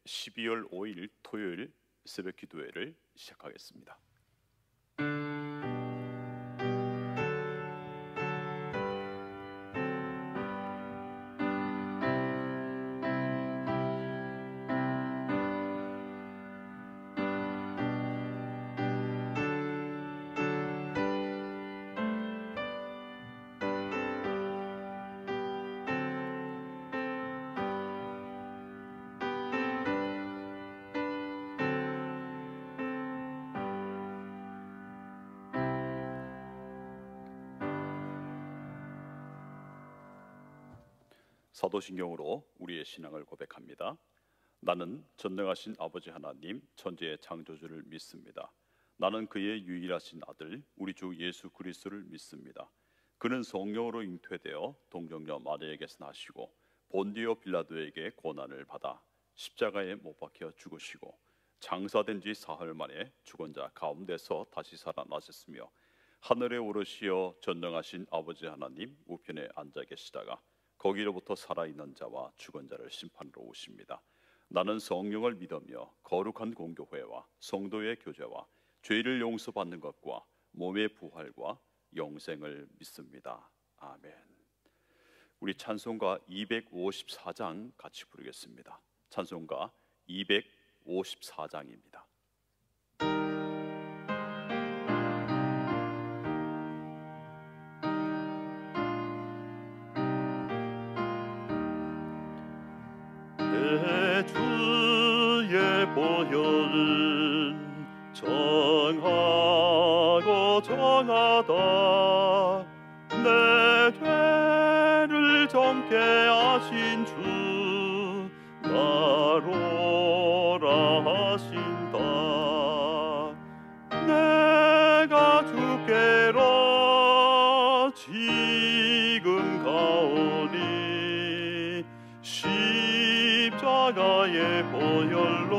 12월 5일 토요일 새벽 기도회를 시작하겠습니다. 사도신경으로 우리의 신앙을 고백합니다. 나는 전능하신 아버지 하나님 천지의 창조주를 믿습니다. 나는 그의 유일하신 아들 우리 주 예수 그리스도를 믿습니다. 그는 성령으로 잉태되어 동정녀 마리아에게서 나시고 본디오 빌라도에게 고난을 받아 십자가에 못 박혀 죽으시고 장사된 지 사흘 만에 죽은 자 가운데서 다시 살아나셨으며 하늘에 오르시어 전능하신 아버지 하나님 우편에 앉아 계시다가 거기로부터 살아있는 자와 죽은 자를 심판으로 오십니다. 나는 성령을 믿으며 거룩한 공교회와 성도의 교제와 죄를 용서받는 것과 몸의 부활과 영생을 믿습니다. 아멘. 우리 찬송가 254장 같이 부르겠습니다. 찬송가 254장입니다. 내 주의 보혈은 정하고 정하다. 내 죄를 정케 하신 주 나로라 하신다. 내가 주께로 지금 가오니 십자가의 보혈로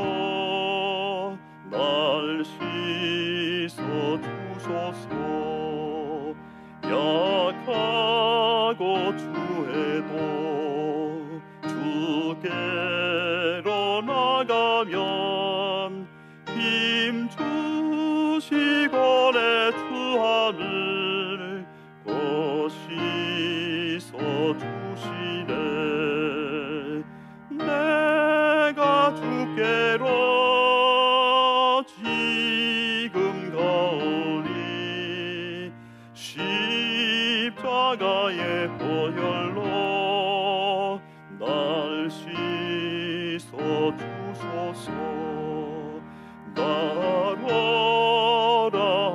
날 씻어 주소서. 약하고 추해도 주께로 나가면 힘 주시고 내 추함을 곧 씻어 주시네. 내가 주께로 지금 가오니 십자가의 보혈로 날 씻어 주소서. 나로라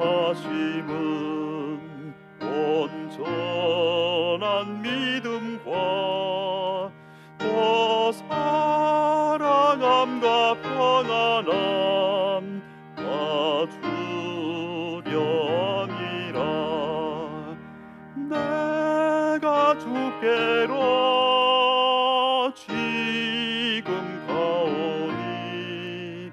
하심은 온전한 믿음과 또 사랑함과 평안함 주렴이라. 내가 주께로 지금 가오니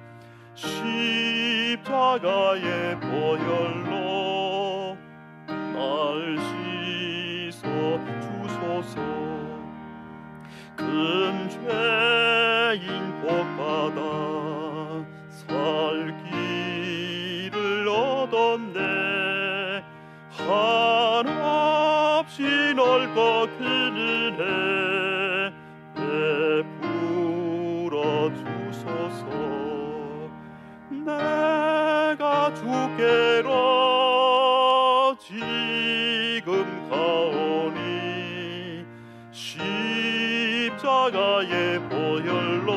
십자가의 보혈로 날 씻어 주소서. 큰 죄인 복받아 살 길을 얻었네. 한없이 넓고 큰 은혜 베풀어 주소서. 내가 주께로 지금 가오니 십자가의 보혈로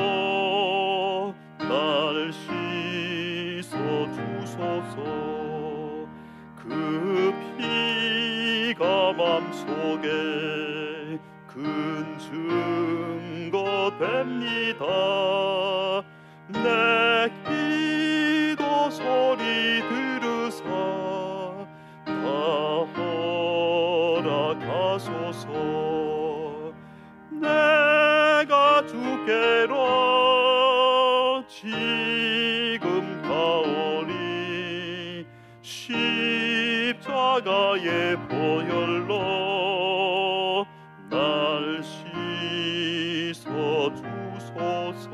날 씻어 주소서. 그 피가 맘속에 큰 증거 됩니다. 내 기도 소리 들으사 다 허락하소서. 내가 주께로 지금 가오니 십자가의 보혈로 날 씻어 주소서.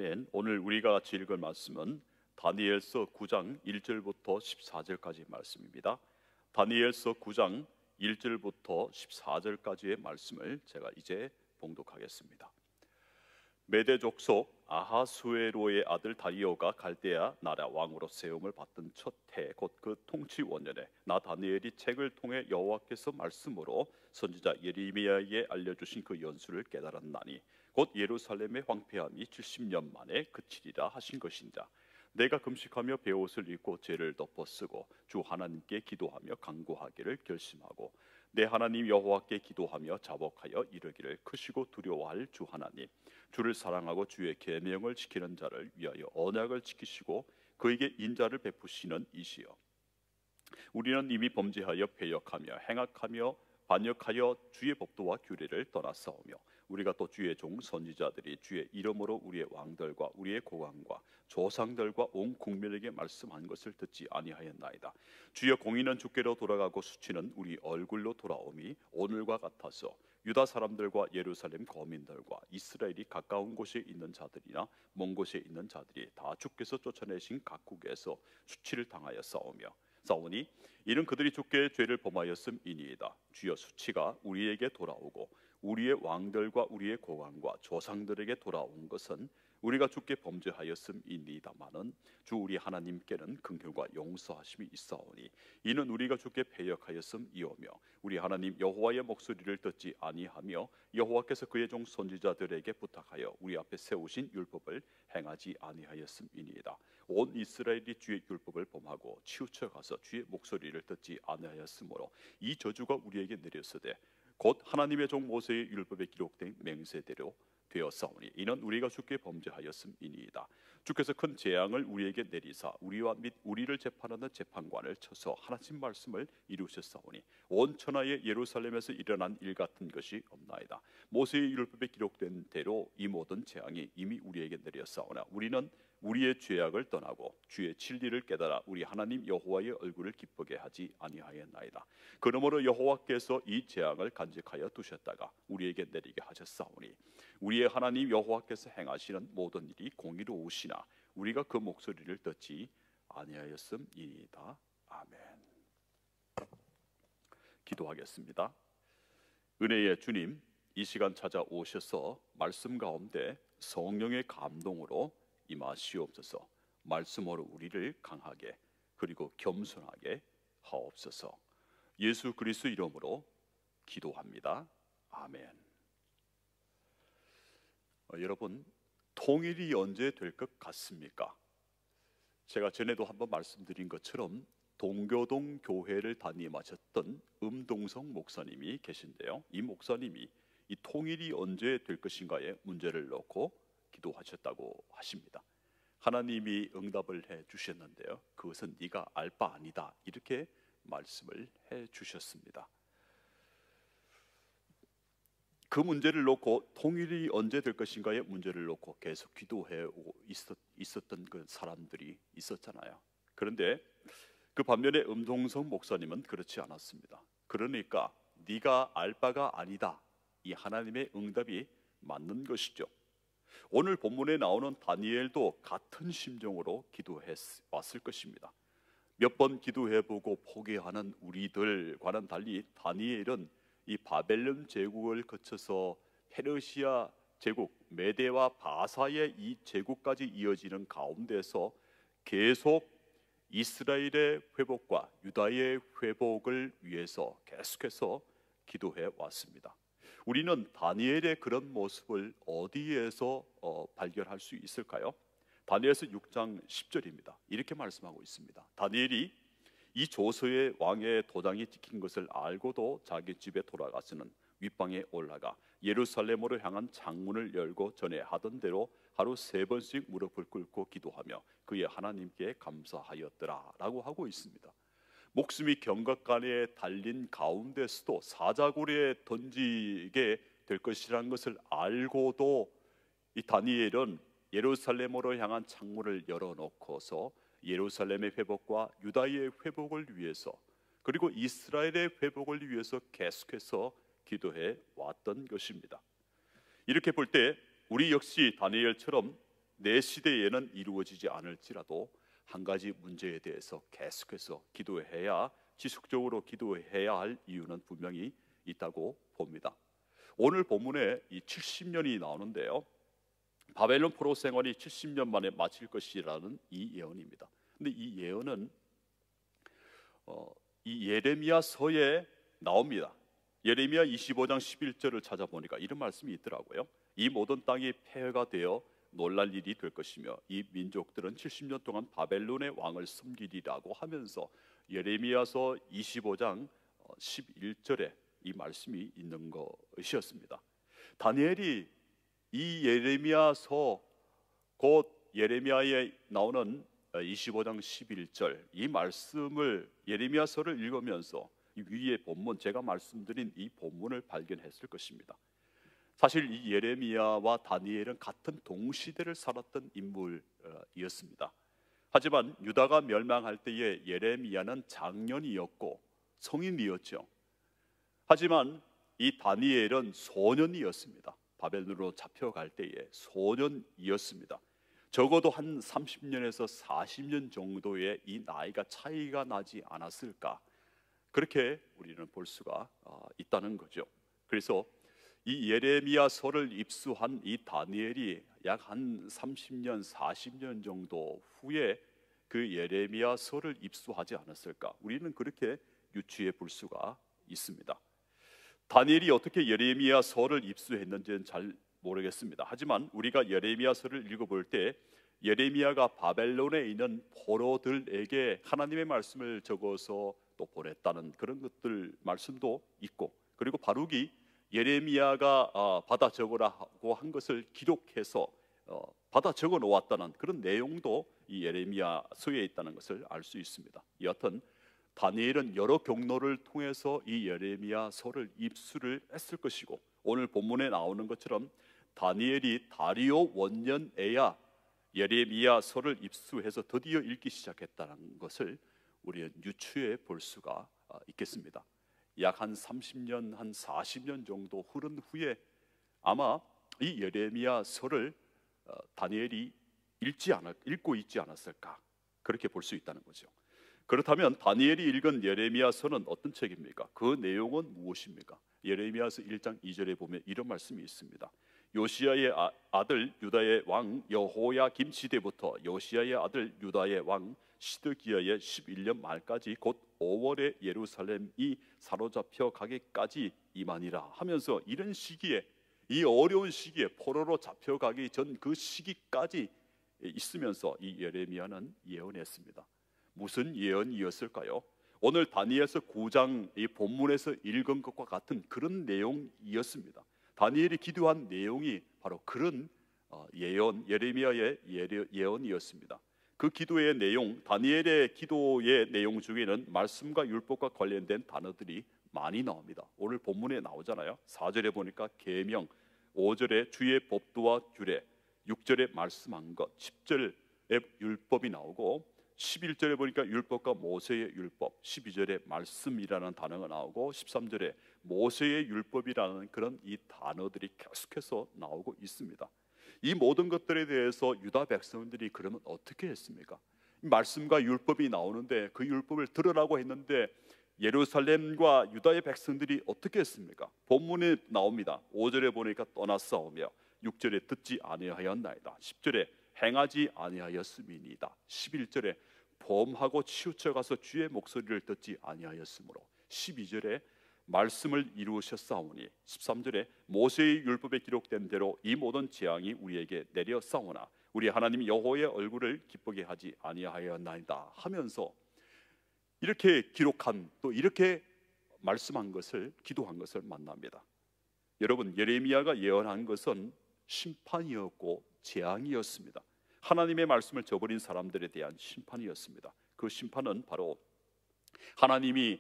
아멘. 오늘 우리가 같이 읽을 말씀은 다니엘서 9장 1절부터 14절까지 말씀입니다. 다니엘서 9장 1절부터 14절까지의 말씀을 제가 이제 봉독하겠습니다. 메대 족속 아하수에로의 아들 다리오가 갈대아 나라 왕으로 세움을 받던 첫 해 곧 그 통치 원년에 나 다니엘이 책을 통해 여호와께서 말씀으로 선지자 예레미야에게 알려주신 그 연수를 깨달았나니 곧 예루살렘의 황폐함이 70년 만에 그치리라 하신 것인자 내가 금식하며 베옷을 입고 죄를 덮어 쓰고 주 하나님께 기도하며 간구하기를 결심하고 내 하나님 여호와께 기도하며 자복하여 이르기를 크시고 두려워할 주 하나님 주를 사랑하고 주의 계명을 지키는 자를 위하여 언약을 지키시고 그에게 인자를 베푸시는 이시여 우리는 이미 범죄하여 패역하며 행악하며 반역하여 주의 법도와 규례를 떠나싸우며 우리가 또 주의 종 선지자들이 주의 이름으로 우리의 왕들과 우리의 고관과 조상들과 온 국민에게 말씀한 것을 듣지 아니하였나이다. 주의 공의는 주께로 돌아가고 수치는 우리 얼굴로 돌아오미 오늘과 같아서 유다 사람들과 예루살렘 거민들과 이스라엘이 가까운 곳에 있는 자들이나 먼 곳에 있는 자들이 다 주께서 쫓아내신 각국에서 수치를 당하여 싸우니 이는 그들이 주께 죄를 범하였음이니이다. 주여 수치가 우리에게 돌아오고 우리의 왕들과 우리의 고관과 조상들에게 돌아온 것은 우리가 주께 범죄하였음이니이다마는 주 우리 하나님께는 긍휼과 용서하심이 있사오니 이는 우리가 주께 패역하였음이오며 우리 하나님 여호와의 목소리를 듣지 아니하며 여호와께서 그의 종 선지자들에게 부탁하여 우리 앞에 세우신 율법을 행하지 아니하였음이니이다. 온 이스라엘이 주의 율법을 범하고 치우쳐 가서 주의 목소리를 듣지 아니하였으므로 이 저주가 우리에게 내렸으되 곧 하나님의 종 모세의 율법에 기록된 맹세대로 되었사오니 이는 우리가 주께 범죄하였음이니이다. 주께서 큰 재앙을 우리에게 내리사 우리와 및 우리를 재판하는 재판관을 쳐서 하나님 말씀을 이루셨사오니 온 천하의 예루살렘에서 일어난 일 같은 것이 없나이다. 모세의 율법에 기록된 대로 이 모든 재앙이 이미 우리에게 내렸사오나 우리는 우리의 죄악을 떠나고 주의 진리를 깨달아 우리 하나님 여호와의 얼굴을 기쁘게 하지 아니하였나이다. 그러므로 여호와께서 이 재앙을 간직하여 두셨다가 우리에게 내리게 하셨사오니 우리의 하나님 여호와께서 행하시는 모든 일이 공의로우시나 우리가 그 목소리를 듣지 아니하였음이니이다. 아멘. 기도하겠습니다. 은혜의 주님, 이 시간 찾아오셔서 말씀 가운데 성령의 감동으로 임하시옵소서. 말씀으로 우리를 강하게 그리고 겸손하게 하옵소서. 예수 그리스도 이름으로 기도합니다. 아멘. 여러분, 통일이 언제 될 것 같습니까? 제가 전에도 한번 말씀드린 것처럼 동교동 교회를 담임하셨던 음동성 목사님이 계신데요. 이 목사님이 이 통일이 언제 될 것인가에 문제를 놓고 기도하셨다고 하십니다. 하나님이 응답을 해 주셨는데요. 그것은 네가 알 바 아니다. 이렇게 말씀을 해 주셨습니다. 그 문제를 놓고 통일이 언제 될 것인가의 문제를 놓고 계속 기도해 있었던 그 사람들이 있었잖아요. 그런데 그 반면에 음동성 목사님은 그렇지 않았습니다. 그러니까 네가 알 바가 아니다. 이 하나님의 응답이 맞는 것이죠. 오늘 본문에 나오는 다니엘도 같은 심정으로 기도해 왔을 것입니다. 몇 번 기도해보고 포기하는 우리들과는 달리 다니엘은 이 바벨론 제국을 거쳐서 페르시아 제국, 메대와 바사의 이 제국까지 이어지는 가운데서 계속 이스라엘의 회복과 유다의 회복을 위해서 계속해서 기도해 왔습니다. 우리는 다니엘의 그런 모습을 어디에서 발견할 수 있을까요? 다니엘서 6장 10절입니다. 이렇게 말씀하고 있습니다. 다니엘이 이 조서의 왕의 도장이 찍힌 것을 알고도 자기 집에 돌아가서는 윗방에 올라가 예루살렘으로 향한 창문을 열고 전에 하던 대로 하루 3번씩 무릎을 꿇고 기도하며 그의 하나님께 감사하였더라 라고 하고 있습니다. 목숨이 경각간에 달린 가운데서도 사자굴에 던지게 될 것이라는 것을 알고도 이 다니엘은 예루살렘으로 향한 창문을 열어놓고서 예루살렘의 회복과 유다의 회복을 위해서 그리고 이스라엘의 회복을 위해서 계속해서 기도해 왔던 것입니다. 이렇게 볼 때 우리 역시 다니엘처럼 내 시대에는 이루어지지 않을지라도 한 가지 문제에 대해서 계속해서 기도해야, 지속적으로 기도해야 할 이유는 분명히 있다고 봅니다. 오늘 본문에 이 70년이 나오는데요, 바벨론 포로 생활이 70년 만에 마칠 것이라는 이 예언입니다. 근데 이 예언은 이 예레미야서에 나옵니다. 예레미야 25장 11절을 찾아보니까 이런 말씀이 있더라고요. 이 모든 땅이 폐허가 되어 놀랄 일이 될 것이며 이 민족들은 70년 동안 바벨론의 왕을 섬기리라고 하면서 예레미야서 25장 11절에 이 말씀이 있는 것이었습니다. 다니엘이 이 예레미야서, 곧 예레미야에 나오는 25장 11절 이 말씀을, 예레미야서를 읽으면서 이 위의 본문, 제가 말씀드린 이 본문을 발견했을 것입니다. 사실 이 예레미야와 다니엘은 같은 동시대를 살았던 인물이었습니다. 하지만 유다가 멸망할 때에 예레미야는 장년이었고 성인이었죠. 하지만 이 다니엘은 소년이었습니다. 바벨론으로 잡혀갈 때에 소년이었습니다. 적어도 한 30년에서 40년 정도의 이 나이가 차이가 나지 않았을까, 그렇게 우리는 볼 수가 있다는 거죠. 그래서 이 예레미야서를 입수한 이 다니엘이 약 한 30년, 40년 정도 후에 그 예레미야서를 입수하지 않았을까, 우리는 그렇게 유추해 볼 수가 있습니다. 다니엘이 어떻게 예레미야서를 입수했는지는 잘 모르겠습니다. 하지만 우리가 예레미야서를 읽어볼 때 예레미야가 바벨론에 있는 포로들에게 하나님의 말씀을 적어서 또 보냈다는 그런 것들 말씀도 있고, 그리고 바룩이 예레미야가 받아 적으라고 한 것을 기록해서 받아 적어 놓았다는 그런 내용도 이 예레미야서에 있다는 것을 알 수 있습니다. 여하튼 다니엘은 여러 경로를 통해서 이 예레미야서를 입수를 했을 것이고, 오늘 본문에 나오는 것처럼 다니엘이 다리오 원년에야 예레미야서를 입수해서 드디어 읽기 시작했다는 것을 우리는 유추해 볼 수가 있겠습니다. 약 한 30년, 한 40년 정도 흐른 후에 아마 이 예레미야서를 다니엘이 읽고 있지 않았을까, 그렇게 볼 수 있다는 거죠. 그렇다면 다니엘이 읽은 예레미야서는 어떤 책입니까? 그 내용은 무엇입니까? 예레미야서 1장 2절에 보면 이런 말씀이 있습니다. 요시야의 아들 유다의 왕 여호야김 시대부터 요시야의 아들 유다의 왕 시드기야의 11년 말까지 곧 5월에 예루살렘이 사로잡혀 가기까지 이만이라 하면서, 이런 시기에, 이 어려운 시기에, 포로로 잡혀가기 전 그 시기까지 있으면서 이 예레미야는 예언했습니다. 무슨 예언이었을까요? 오늘 다니엘서 9장 이 본문에서 읽은 것과 같은 그런 내용이었습니다. 다니엘이 기도한 내용이 바로 그런 예언, 예레미야의 예언이었습니다. 그 기도의 내용, 다니엘의 기도의 내용 중에는 말씀과 율법과 관련된 단어들이 많이 나옵니다. 오늘 본문에 나오잖아요. 4절에 보니까 계명, 5절에 주의 법도와 규례, 6절에 말씀한 것, 10절에 율법이 나오고, 11절에 보니까 율법과 모세의 율법, 12절에 말씀이라는 단어가 나오고, 13절에 모세의 율법이라는 그런 이 단어들이 계속해서 나오고 있습니다. 이 모든 것들에 대해서 유다 백성들이 그러면 어떻게 했습니까? 말씀과 율법이 나오는데 그 율법을 들으라고 했는데 예루살렘과 유다의 백성들이 어떻게 했습니까? 본문에 나옵니다. 5절에 보니까 떠나싸우며, 6절에 듣지 아니하였나이다, 10절에 행하지 아니하였음이니이다, 11절에 범하고 치우쳐 가서 주의 목소리를 듣지 아니하였으므로, 12절에 말씀을 이루셨사오니, 13절에 모세의 율법에 기록된 대로 이 모든 재앙이 우리에게 내려싸오나 우리 하나님 여호와의 얼굴을 기쁘게 하지 아니하였나이다 하면서 이렇게 기록한, 또 이렇게 말씀한 것을, 기도한 것을 만납니다. 여러분, 예레미야가 예언한 것은 심판이었고 재앙이었습니다. 하나님의 말씀을 저버린 사람들에 대한 심판이었습니다. 그 심판은 바로 하나님이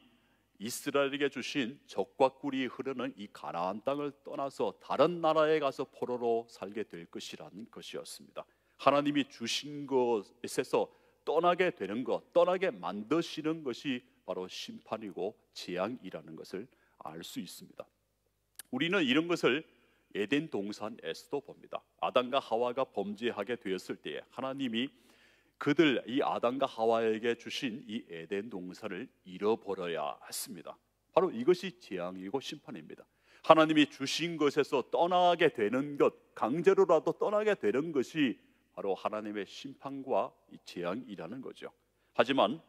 이스라엘에게 주신 젖과 꿀이 흐르는 이 가나안 땅을 떠나서 다른 나라에 가서 포로로 살게 될 것이라는 것이었습니다. 하나님이 주신 것에서 떠나게 되는 것, 떠나게 만드시는 것이 바로 심판이고 재앙이라는 것을 알 수 있습니다. 우리는 이런 것을 에덴 동산에서도 봅니다. 아담과 하와가 범죄하게 되었을 때에 하나님이 그들 이 아담과 하와에게 주신 이 에덴 동산을 잃어버려야 했습니다. 바로 이것이 재앙이고 심판입니다. 하나님이 주신 것에서 떠나게 되는 것, 강제로라도 떠나게 되는 것이 바로 하나님의 심판과 이 재앙이라는 거죠. 하지만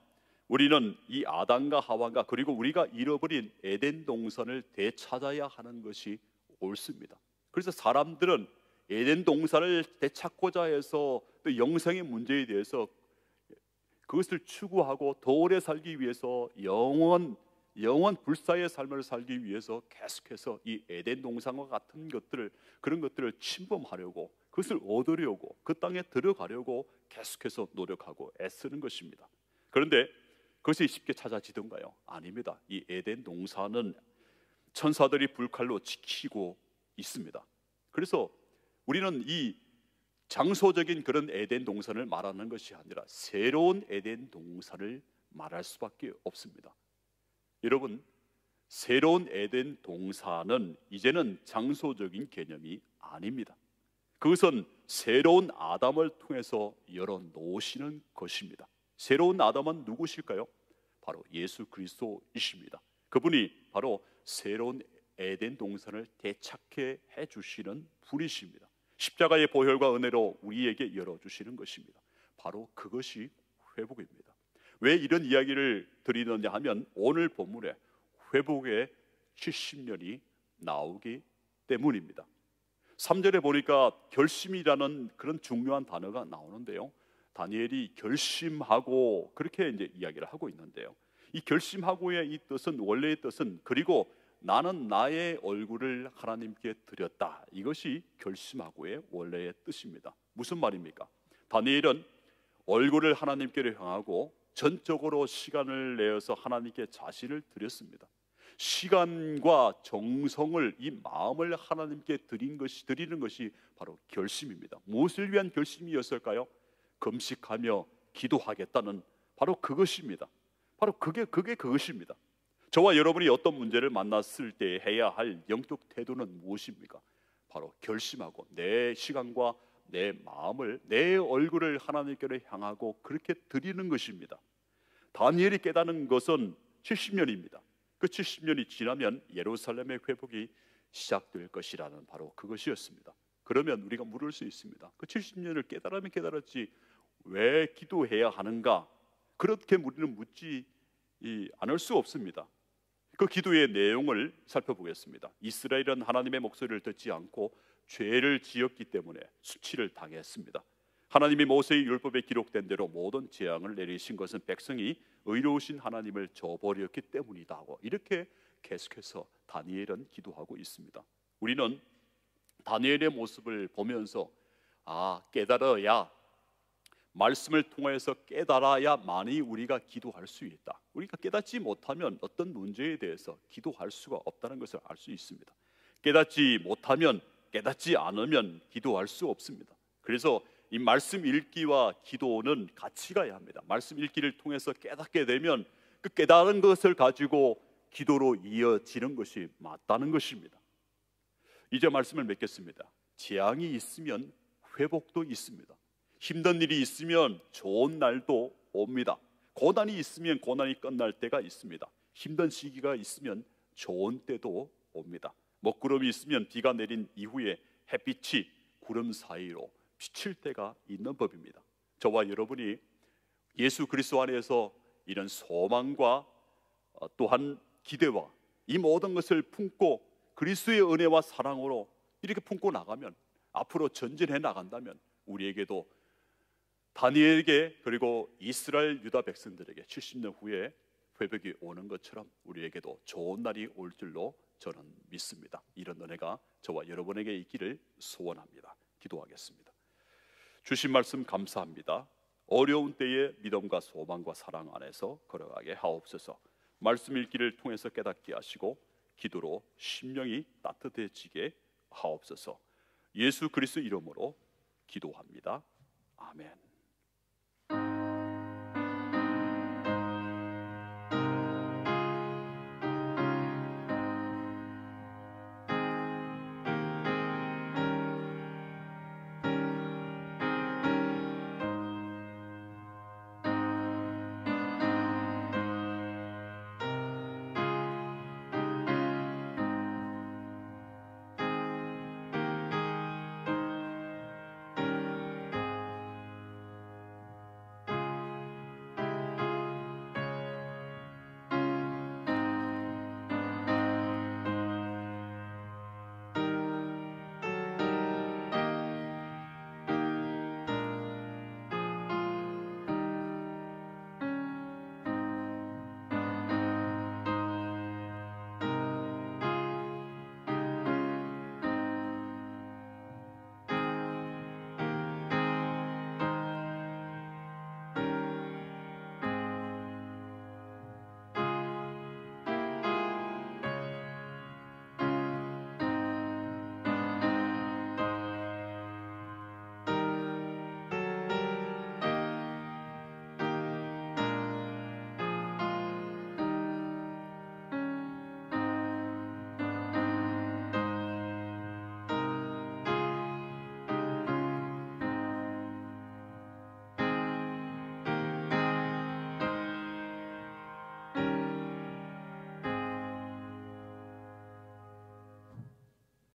우리는 이 아담과 하와가 그리고 우리가 잃어버린 에덴 동산을 되찾아야 하는 것이 옳습니다. 그래서 사람들은 에덴 동산을 되찾고자 해서 또 영생의 문제에 대해서 그것을 추구하고 더 오래 살기 위해서 영원 불사의 삶을 살기 위해서 계속해서 이 에덴 동산과 같은 것들을 그런 것들을 침범하려고 그것을 얻으려고 그 땅에 들어가려고 계속해서 노력하고 애쓰는 것입니다. 그런데 그것이 쉽게 찾아지던가요? 아닙니다. 이 에덴 동산은 천사들이 불칼로 지키고 있습니다. 그래서 우리는 이 장소적인 그런 에덴 동산을 말하는 것이 아니라 새로운 에덴 동산을 말할 수밖에 없습니다. 여러분, 새로운 에덴 동산은 이제는 장소적인 개념이 아닙니다. 그것은 새로운 아담을 통해서 열어놓으시는 것입니다. 새로운 아담은 누구실까요? 바로 예수 그리스도이십니다. 그분이 바로 새로운 에덴 동산을 되찾게 해주시는 분이십니다. 십자가의 보혈과 은혜로 우리에게 열어주시는 것입니다. 바로 그것이 회복입니다. 왜 이런 이야기를 드리느냐 하면 오늘 본문에 회복의 70년이 나오기 때문입니다. 3절에 보니까 결심이라는 그런 중요한 단어가 나오는데요, 다니엘이 결심하고 그렇게 이제 이야기를 하고 있는데요, 이 결심하고의 이 뜻은 원래의 뜻은 그리고 나는 나의 얼굴을 하나님께 드렸다, 이것이 결심하고의 원래의 뜻입니다. 무슨 말입니까? 다니엘은 얼굴을 하나님께로 향하고 전적으로 시간을 내어서 하나님께 자신을 드렸습니다. 시간과 정성을, 이 마음을 하나님께 드리는 것이 바로 결심입니다. 무엇을 위한 결심이었을까요? 금식하며 기도하겠다는 바로 그것입니다. 바로 그게 그것입니다. 저와 여러분이 어떤 문제를 만났을 때 해야 할 영적 태도는 무엇입니까? 바로 결심하고 내 시간과 내 마음을, 내 얼굴을 하나님께로 향하고 그렇게 드리는 것입니다. 다니엘이 깨닫는 것은 70년입니다. 그 70년이 지나면 예루살렘의 회복이 시작될 것이라는 바로 그것이었습니다. 그러면 우리가 물을 수 있습니다. 그 70년을 깨달으면 깨달았지 왜 기도해야 하는가? 그렇게 우리는 묻지 않을 수 없습니다. 그 기도의 내용을 살펴보겠습니다. 이스라엘은 하나님의 목소리를 듣지 않고 죄를 지었기 때문에 수치를 당했습니다. 하나님이 모세의 율법에 기록된 대로 모든 재앙을 내리신 것은 백성이 의로우신 하나님을 저버렸기 때문이다 하고 이렇게 계속해서 다니엘은 기도하고 있습니다. 우리는 다니엘의 모습을 보면서 깨달아야, 말씀을 통해서 깨달아야만이 우리가 기도할 수 있다. 우리가 깨닫지 못하면 어떤 문제에 대해서 기도할 수가 없다는 것을 알 수 있습니다. 깨닫지 않으면 기도할 수 없습니다. 그래서 이 말씀 읽기와 기도는 같이 가야 합니다. 말씀 읽기를 통해서 깨닫게 되면 그 깨달은 것을 가지고 기도로 이어지는 것이 맞다는 것입니다. 이제 말씀을 맺겠습니다. 재앙이 있으면 회복도 있습니다. 힘든 일이 있으면 좋은 날도 옵니다. 고난이 있으면 고난이 끝날 때가 있습니다. 힘든 시기가 있으면 좋은 때도 옵니다. 먹구름이 있으면 비가 내린 이후에 햇빛이 구름 사이로 비칠 때가 있는 법입니다. 저와 여러분이 예수 그리스도 안에서 이런 소망과 또한 기대와 이 모든 것을 품고 그리스도의 은혜와 사랑으로 이렇게 품고 나가면, 앞으로 전진해 나간다면 우리에게도 다니엘에게 그리고 이스라엘 유다 백성들에게 70년 후에 회복이 오는 것처럼 우리에게도 좋은 날이 올 줄로 저는 믿습니다. 이런 은혜가 저와 여러분에게 있기를 소원합니다. 기도하겠습니다. 주신 말씀 감사합니다. 어려운 때에 믿음과 소망과 사랑 안에서 걸어가게 하옵소서. 말씀 읽기를 통해서 깨닫게 하시고 기도로 심령이 따뜻해지게 하옵소서. 예수 그리스도 이름으로 기도합니다. 아멘.